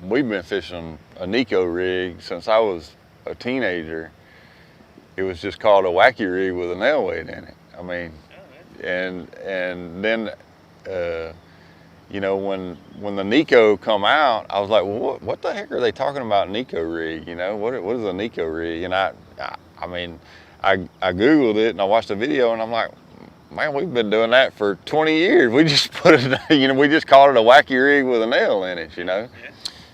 we've been fishing a Neko rig since I was a teenager. It was just called a wacky rig with a nail weight in it. I mean, and then you know, when the Neko come out, I was like, well, what the heck are they talking about Neko rig? You know, what is a Neko rig? And I mean, I Googled it and I watched the video and I'm like, man, we've been doing that for 20 years. We just put it, you know, we just called it a wacky rig with a nail in it, you know. Yeah.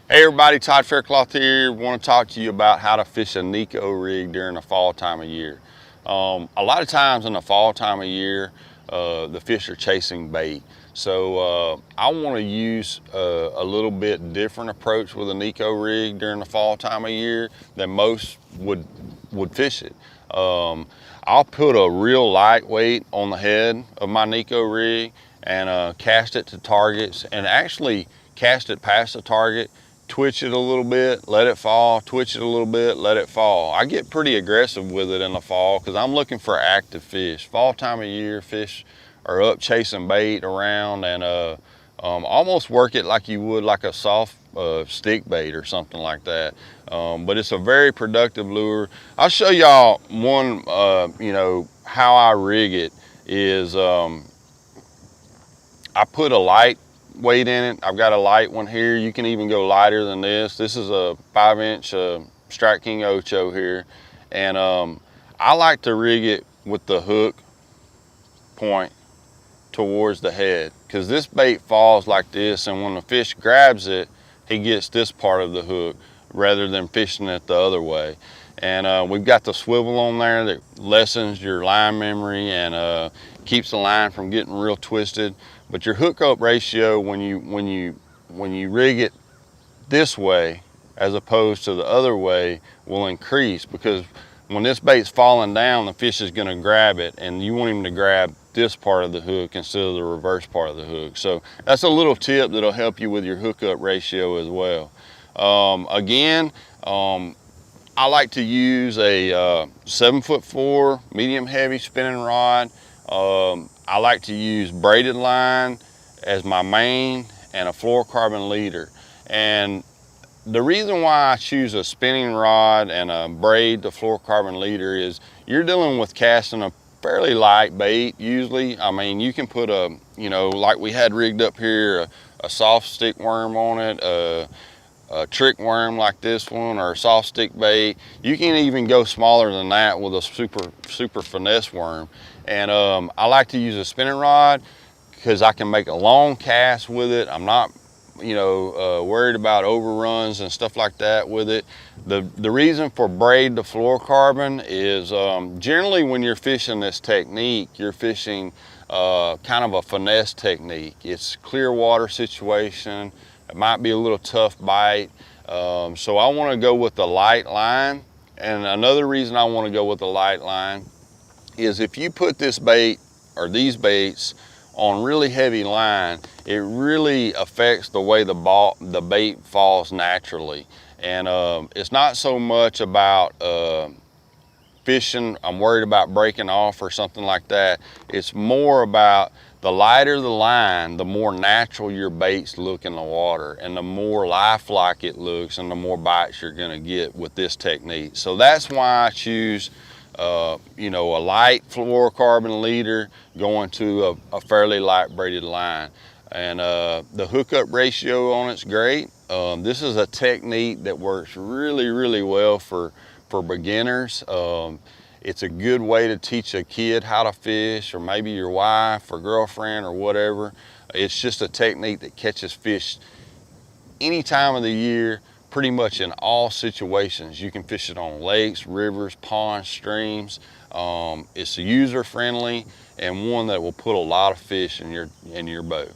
Hey everybody, Todd Faircloth here. Want to talk to you about how to fish a Neko rig during the fall time of year. A lot of times in the fall time of year, the fish are chasing bait. So I want to use a little bit different approach with a Neko rig during the fall time of year than most would fish it. I'll put a real lightweight on the head of my Neko rig and cast it to targets, and actually cast it past the target, twitch it a little bit, let it fall, twitch it a little bit, let it fall. I get pretty aggressive with it in the fall because I'm looking for active fish. Fall time of year, fish are up chasing bait around, and almost work it like you would like a soft stick bait or something like that. But it's a very productive lure. I'll show y'all one, you know, how I rig it is I put a light weight in it. I've got a light one here. You can even go lighter than this. This is a 5-inch Strike King Ocho here. And I like to rig it with the hook point towards the head, because this bait falls like this, and when the fish grabs it, he gets this part of the hook rather than fishing it the other way. And we've got the swivel on there that lessens your line memory and keeps the line from getting real twisted. But your hookup ratio when you rig it this way as opposed to the other way will increase, because when this bait's falling down, the fish is going to grab it, and you want him to grab this part of the hook instead of the reverse part of the hook. So that's a little tip that'll help you with your hookup ratio as well. Again, I like to use a 7'4" medium heavy spinning rod. I like to use braided line as my main and a fluorocarbon leader. And the reason why I choose a spinning rod and a braid to fluorocarbon leader is you're dealing with casting a fairly light bait usually. I mean, you can put a, you know, like we had rigged up here, a soft stick worm on it, a trick worm like this one, or a soft stick bait. You can even go smaller than that with a super finesse worm. And I like to use a spinning rod because I can make a long cast with it. I'm not, you know, worried about overruns and stuff like that with it. The reason for braid to fluorocarbon is generally when you're fishing this technique, you're fishing kind of a finesse technique. It's clear water situation. It might be a little tough bite. So I want to go with the light line. And another reason I want to go with the light line is if you put this bait or these baits on really heavy line, it really affects the way the bait falls naturally. And it's not so much about fishing, I'm worried about breaking off or something like that. It's more about the lighter the line, the more natural your baits look in the water, and the more lifelike it looks, and the more bites you're gonna get with this technique. So that's why I choose you know, a light fluorocarbon leader going to a fairly light braided line. And the hookup ratio on it's great. This is a technique that works really well for beginners. It's a good way to teach a kid how to fish, or maybe your wife or girlfriend or whatever. It's just a technique that catches fish any time of the year, pretty much in all situations. You can fish it on lakes, rivers, ponds, streams. It's user friendly and one that will put a lot of fish in your boat.